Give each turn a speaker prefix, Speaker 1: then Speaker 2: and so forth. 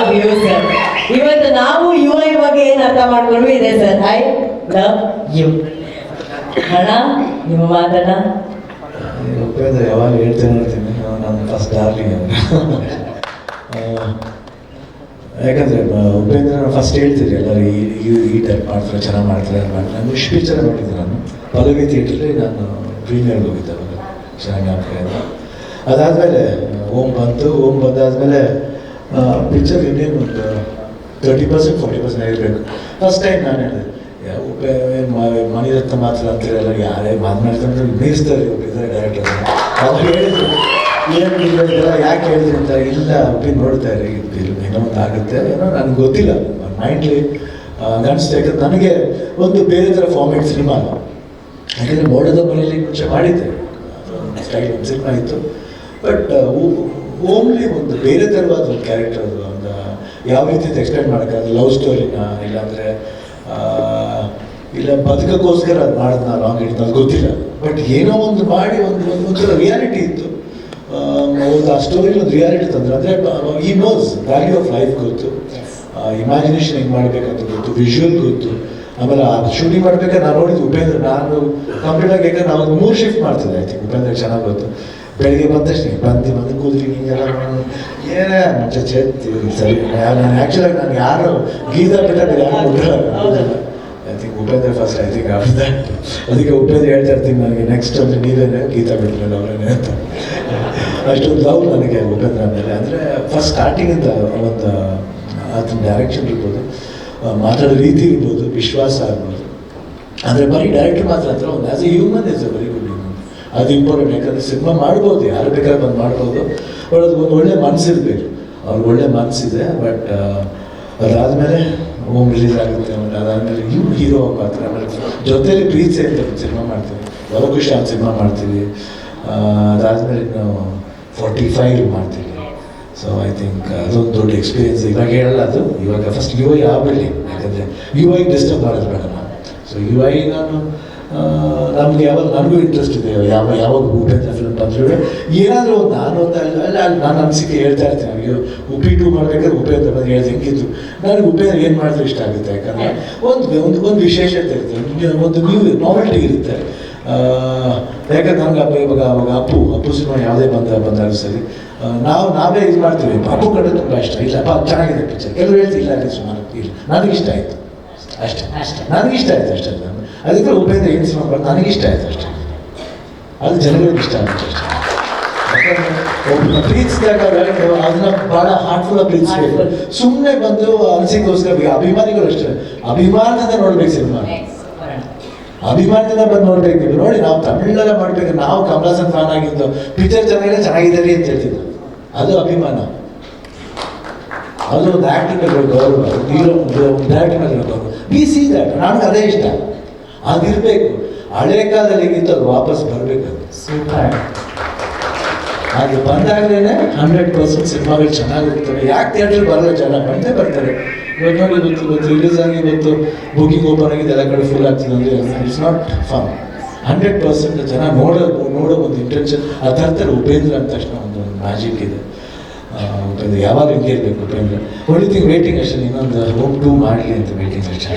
Speaker 1: Sir ಇವತ್ತು ನಾವು UI ಬಗ್ಗೆ ಏನು ಅರ್ಥ ಮಾಡ್ಕೊಂಡು ಇದೆ ಸರ್. I love you. ಹಣ ನಿಮ್ಮ ಮಾತನ್ನ
Speaker 2: ಉಪೇಂದ್ರ ಯಾವಾಗ ಹೇಳ್ತೇನೆ ಇರ್ತೀನಿ, ನಾನು ಫಸ್ಟ್ ಡಾರ್ಲಿಂಗ್ ಯಾಕಂದರೆ ಉಪೇಂದ್ರ ಫಸ್ಟ್ ಹೇಳ್ತೀರಿ ಎಲ್ಲರೂ ಈ ಟೈಪ್ ಮಾಡ್ತಾರೆ, ಚೆನ್ನಾಗಿ ಮಾಡ್ತಾರೆ ನಾನು ಇಷ್ಟು ಪಿಕ್ಚರ್ ನೋಡಿದ್ದೆ. ನಾನು ಪಲ್ಲವಿ ಥಿಯೇಟ್ರಲ್ಲಿ ನಾನು ಪ್ರೀಮಿಯರ್ಗೆ ಹೋಗಿದ್ದೆ ಅವಾಗ, ಚೆನ್ನಾಗಿ ಜ್ಞಾಪಕ ಇದೆ. ಅದಾದಮೇಲೆ ಓಮ್ ಬಂದಾದಮೇಲೆ ಪಿಕ್ಚರ್ ಇನ್ನೇನು ಒಂದು 30% 40% ಆಗಿರಬೇಕು. ಫಸ್ಟ್ ಟೈಮ್ ನಾನು ಹೇಳಿದೆ ಮಣಿರತ್ನ ಮಾತ್ರ ಅಂತಿರಲ್ಲ, ಯಾರೇ ಮಾತನಾಡ್ತಾರೆ ಮೀರಿಸ್ತಾರೆ ಒಬ್ಬಿದ್ದಾರೆ ಡೈರೆಕ್ಟರ್. ಅವ್ರು ಹೇಳಿದ್ರು ಏನು ಇಲ್ಲ ಯಾಕೆ ಹೇಳಿದ್ರು ಅಂತ. ಇಲ್ಲ ಒಬ್ಬಿ ನೋಡ್ತಾ ಇರಿ ಏನೋ ಒಂದು ಆಗುತ್ತೆ, ಏನೋ ನನಗೆ ಗೊತ್ತಿಲ್ಲ, ಮೈಂಡ್ಲಿ ಅನಿಸ್ತಾ. ಯಾಕಂದ್ರೆ ನನಗೆ ಒಂದು ಬೇರೆ ಥರ ಫಾರ್ಮೇಟ್ ಸಿನಿಮಾ, ಯಾಕಂದರೆ ಮೋಡದ ಮನೆಯಲ್ಲಿ ಮುಂಚೆ ಮಾಡಿದ್ದೆ ಸ್ಟೈಲ್ ಒಂದು ಸಿನಿಮಾ ಇತ್ತು. ಬಟ್ ಓಮ್ಲಿ ಒಂದು ಬೇರೆ ಥರವಾದ ಒಂದು ಕ್ಯಾರೆಕ್ಟರ್, ಅದು ಒಂದು ಯಾವ ರೀತಿ ಎಕ್ಸ್ಪ್ಲೇನ್ ಮಾಡೋಕ್ಕಾಗಲ್ಲ. ಲವ್ ಸ್ಟೋರಿನ ಇಲ್ಲಾಂದರೆ ಇಲ್ಲ ಬದುಕೋಸ್ಕರ ಅದು ಮಾಡೋದು ನಾನು ಲಾಂಗ್ ಹಿಡಿದು ಅದು ಗೊತ್ತಿಲ್ಲ. ಬಟ್ ಏನೋ ಒಂದು ಮಾಡಿ ಒಂಥರ ರಿಯಾಲಿಟಿ ಇತ್ತು. ಒಂದು ಆ ಸ್ಟೋರಿಲಿ ಒಂದು ರಿಯಾಲಿಟಿ ತಂದ್ರೆ, ಅಂದರೆ ಈ ನೋಸ್ ವ್ಯಾಲ್ಯೂ ಆಫ್ ಲೈಫ್ ಗೊತ್ತು, ಇಮ್ಯಾಜಿನೇಷನ್ ಹೆಂಗೆ ಮಾಡಬೇಕಂತ ಗೊತ್ತು, ವಿಜುವಲ್ ಗೊತ್ತು. ಆಮೇಲೆ ಅದು ಶೂಟಿಂಗ್ ಮಾಡ್ಬೇಕಾದ್ರೆ ನಾನು ನೋಡಿದ್ದು ಉಪೇಂದ್ರ, ನಾನು ಕಂಪ್ಲೀಟಾಗಿ ಯಾಕಂದ್ರೆ ನಾವು 3 ಶಿಫ್ಟ್ ಮಾಡ್ತಿದ್ದೆ. ಐ ಥಿಂಕ್ ಉಪೇಂದ್ರ ಚೆನ್ನಾಗಿ ಗೊತ್ತು. ಬೆಳಿಗ್ಗೆ ಬಂದಷ್ಟೇ ಬಂದು ಕೂದ್ರಿ ಹಿಂಗೆಲ್ಲ ಏನೇ ಮುಂಚೆ ಸರಿ. ನಾನು ಆ್ಯಕ್ಚುಲಾಗಿ ನಾನು ಯಾರು ಗೀತಾ ಬಿಟ್ಟ ಯಾರು I think Upendra first. I think after that ಅದಕ್ಕೆ ಉಪೇಂದ್ರ ಹೇಳ್ತಾ ಇರ್ತೀನಿ ನನಗೆ ನೆಕ್ಸ್ಟ್ ಅಂದರೆ ನೀವೇನೆ ಗೀತಾ ಬಿಟ್ಟರೆ ಅವರೇನೆ ಅಂತ. ಅಷ್ಟೊಂದು ಲವ್ ನನಗೆ ಉಪೇಂದ್ರ ಮೇಲೆ. ಅಂದರೆ ಫಸ್ಟ್ ಸ್ಟಾರ್ಟಿಂಗಿಂದ ಒಂದು ಅದನ್ನ ಡೈರೆಕ್ಷನ್ ಇರ್ಬೋದು, ಮಾತಾಡೋ ರೀತಿ ಇರ್ಬೋದು, ವಿಶ್ವಾಸ ಆಗ್ಬೋದು. ಅಂದರೆ ಬರೀ ಡೈರೆಕ್ಟರ್ ಮಾತ್ರ ಅಂತ ಒಂದು as A human is a very good human. ಅದು ಇಂಪಾರ್ಟೆಂಟ್. ಯಾಕಂದರೆ ಸಿನಿಮಾ ಮಾಡ್ಬೋದು, ಯಾರು ಬೇಕಾದ್ರೆ ಬಂದು ಮಾಡ್ಬೋದು. ಬಟ್ ಅದು ಒಂದು ಒಳ್ಳೆ ಮನಸ್ಸಿರ್ಬೇಕು, ಅವ್ರಿಗೆ ಒಳ್ಳೆ ಮನಸ್ಸಿದೆ. ಬಟ್ ಅದಾದಮೇಲೆ ಓಮ್ ರಿಲೀಸ್ ಆಗುತ್ತೆ. ಆಮೇಲೆ ಅದಾದಮೇಲೆ ಹೀರೋ ಪಾತ್ರ, ಆಮೇಲೆ ಜೊತೆಲಿ ಪ್ರೀತಿ ಅಂತ ಸಿನಿಮಾ ಮಾಡ್ತೀವಿ, ಲವಕುಶ ಅಂತ ಸಿನಿಮಾ ಮಾಡ್ತೀವಿ. ಅದಾದಮೇಲೆ ನಾವು 45 ಮಾಡ್ತೀವಿ. ಸೊ ಐ ಥಿಂಕ್ ಅದೊಂದು ದೊಡ್ಡ ಎಕ್ಸ್ಪೀರಿಯನ್ಸ್. ಇವಾಗ ಹೇಳಲ್ಲ ಅದು, ಇವಾಗ ಫಸ್ಟ್ UI ಆಗಲಿ, ಯಾಕಂದರೆ UI ಡಿಸ್ಟರ್ಬ್ ಮಾಡೋದು ಬೇಡ ನಾನು. ಸೊ UI ನಾನು ನಮ್ಗೆ ಯಾವಾಗ ನನಗೂ ಇಂಟ್ರೆಸ್ಟ್ ಇದೆ, ಯಾವಾಗ ಉಪೇಂದ್ರ ಫಿಲ್ಮ್ ಬಂದರೂ ಏನಾದರೂ ಒಂದು ನಾನು ಅಂತ ಅಲ್ಲ ನಾನು ಅನಿಸಿಕೆ ಹೇಳ್ತಾ ಇರ್ತೀನಿ. ಅಯ್ಯೋ ಉಪ್ಪಿಟ್ಟು ಮಾಡ್ಬೇಕಾದ್ರೆ ಉಪೇಂದ್ರ ಬಂದು ಹೇಳಿದೆ ಹೆಂಗಿತ್ತು. ನನಗೆ ಉಪೇಂದ್ರ ಏನು ಮಾಡಿದ್ರೆ ಇಷ್ಟ ಆಗುತ್ತೆ, ಯಾಕಂದರೆ ಒಂದು ವಿಶೇಷತೆ ಇರುತ್ತೆ, ಒಂದು ನ್ಯೂ ನಾವೆಲ್ಟಿ ಇರುತ್ತೆ. ಯಾಕಂದ್ರೆ ನನಗೆ ಅವಾಗ ಅಪ್ಪು ಸಿನಿಮಾ ಯಾವುದೇ ಬಂದಾಗ ಸರಿ ನಾವೇ ಇದು ಮಾಡ್ತೀವಿ. ಅಪ್ಪು ಕಡೆ ತುಂಬ ಇಷ್ಟ. ಇಲ್ಲಪ್ಪ ಚೆನ್ನಾಗಿದೆ ಪಿಕ್ಚರ್, ಕೆಲವರು ಹೇಳ್ತೀವಿ ಇಲ್ಲ ಅಲ್ಲಿ ಸುಮಾರು ಇಲ್ಲ, ನನಗಿಷ್ಟ ಆಯಿತು ಅಷ್ಟೇ, ನನಗಿಷ್ಟ ಆಯಿತು ಅಷ್ಟೇ. ನಾನು ಅದಕ್ಕೆ ಉಪೇಂದ್ರ ಏನು ಸಿನಿಮಾ ಬರೋದು ನನಗಿಷ್ಟ ಆಯಿತು ಅಷ್ಟೇ, ಅದು ಜನಗಳಿಗೆ ಇಷ್ಟ ಆಗುತ್ತೆ ಅಷ್ಟೇ. ಯಾಕಂದರೆ ಒಬ್ಬನ ಪ್ರೀತಿಸಿದಾಗ ಅದನ್ನ ಭಾಳ ಹಾರ್ಟ್ಫುಲ್ಲಾಗಿ ಪ್ರೀತಿಸ್ಬೇಕು. ಸುಮ್ಮನೆ ಬಂದು ಅನಿಸಿಕೋಸ್ಕರ ಅಭಿಮಾನಿಗಳು ಅಷ್ಟೇ ಅಭಿಮಾನದಿಂದ ನೋಡ್ಬೇಕು ಸಿನಿಮಾ, ಅಭಿಮಾನದಿಂದ ಬಂದು ನೋಡ್ಬೇಕು. ನೋಡಿ ನಾವು ತಮಿಳೆಲ್ಲ ಮಾಡ್ಬೇಕು, ನಾವು ಕಮಲ್ ಹಾಸನ್ ಫ್ಯಾನ್ ಆಗಿದ್ದು ಪಿಕ್ಚರ್ ಚೆನ್ನಾಗಿದೆ ರೀ ಅಂತ ಹೇಳ್ತಿದ್ದು, ಅದು ಅಭಿಮಾನ. ಅದು ಒಂದು ಆ್ಯಕ್ಟಿಂಗ್ ಮೇಲೆ ಗೌರವ, ಹೀರೋ ಡೈರೆಕ್ಟರ್ ಮೇಲೆ ಗೌರವ. ವಿ ಸಿ ದ್ಯಾಟ್, ನನಗೆ ಅದೇ ಇಷ್ಟ. ಅದಿರಬೇಕು. ಹಳೆ ಕಾಲದಲ್ಲಿ ಹೇಗಿತ್ತು ಅದು ವಾಪಸ್ ಬರಬೇಕು. ಅದು ಬಂದಾಗಲೇ 100% ಸಿನಿಮಾಗಳು ಚೆನ್ನಾಗಿರ್ತವೆ. ಯಾಕೆ ಥಿಯೇಟ್ರಿಗೆ ಬರಲ್ಲ ಜನ? ಬಂದೇ ಬರ್ತಾರೆ. ಇವತ್ತು ನೋಡಿ ಇವತ್ತು ರಿಲೀಸ್ ಆಗಿ ಇವತ್ತು ಬುಕಿಂಗ್ ಓಪನ್ ಆಗಿದೆ, ಎಲ್ಲ ಕಡೆ ಫುಲ್ ಆಗ್ತದೆ ಅಂದರೆ ಇಟ್ಸ್ ನಾಟ್ ಫನ್. 100% ಜನ ನೋಡೋ ಒಂದು ಇಂಟೆನ್ಷನ್ ಅದು ತರ್ತಾರೆ. ಉಪೇಂದ್ರ ಅಂದ ತಕ್ಷಣ ಒಂದು ಮ್ಯಾಜಿಕ್ ಇದೆ. ಉಪೇಂದ್ರ ಯಾವಾಗ ಹಿಂಗೆ ಇರಬೇಕು ಉಪೇಂದ್ರ. ಒಳ್ಳೆ ವೇಟಿಂಗ್ ಅಷ್ಟೇ, ಇನ್ನೊಂದು ಹೋಮ್ 2 ಮಾಡಲಿ ಅಂತ ವೇಟಿಂಗ್ ಅಷ್ಟೇ.